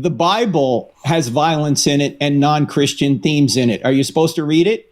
the Bible has violence in it and non-Christian themes in it. Are you supposed to read it?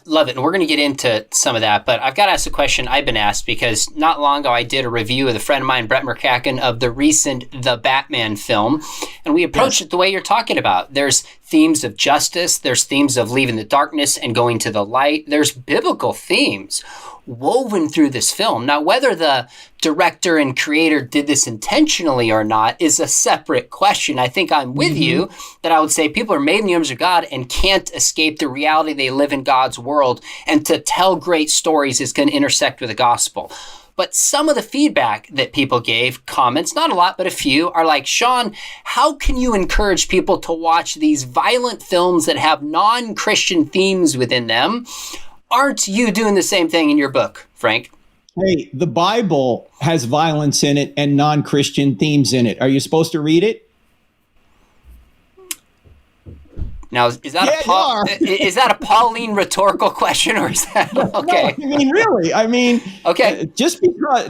Love it. And we're going to get into some of that, but I've got to ask a question I've been asked because not long ago I did a review with a friend of mine, Brett McCracken, of the recent The Batman film. And we approached it the way you're talking about. There's themes of justice. There's themes of leaving the darkness and going to the light. There's biblical themes woven through this film. Now, whether the director and creator did this intentionally or not is a separate question. I think I'm with you that I would say people are made in the image of God and can't escape the reality they live in God's world. And to tell great stories is going to intersect with the gospel. But some of the feedback that people gave, comments, not a lot, but a few, are like, Sean, how can you encourage people to watch these violent films that have non-Christian themes within them? Aren't you doing the same thing in your book, Frank? Hey, the Bible has violence in it and non-Christian themes in it. Are you supposed to read it? Now, is that a Pauline rhetorical question, or is that okay? No, I mean, really. I mean, okay. Just because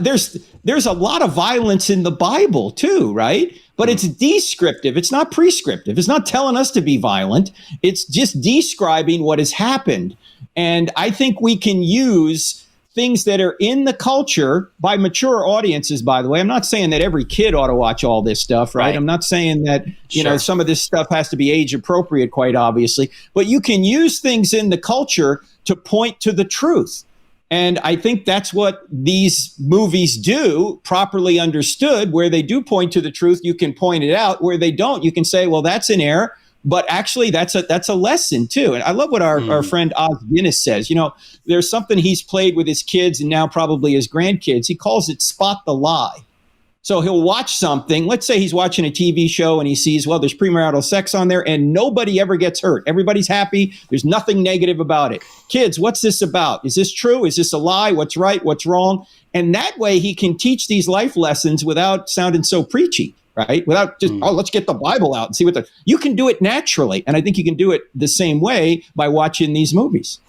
there's a lot of violence in the Bible too, right? But it's descriptive. It's not prescriptive. It's not telling us to be violent. It's just describing what has happened. And I think we can use things that are in the culture by mature audiences, by the way. I'm not saying that every kid ought to watch all this stuff, right? I'm not saying that, you know, some of this stuff has to be age appropriate, quite obviously. But you can use things in the culture to point to the truth. And I think that's what these movies do, properly understood. Where they do point to the truth, you can point it out. Where they don't, you can say, well, that's an error. But actually, that's a lesson, too. And I love what our friend Oz Guinness says. You know, there's something he's played with his kids and now probably his grandkids. He calls it spot the lie. So he'll watch something. Let's say he's watching a TV show and he sees, well, there's premarital sex on there and nobody ever gets hurt. Everybody's happy. There's nothing negative about it. Kids, what's this about? Is this true? Is this a lie? What's right? What's wrong? And that way he can teach these life lessons without sounding so preachy. Right? Without just, let's get the Bible out and see you can do it naturally. And I think you can do it the same way by watching these movies.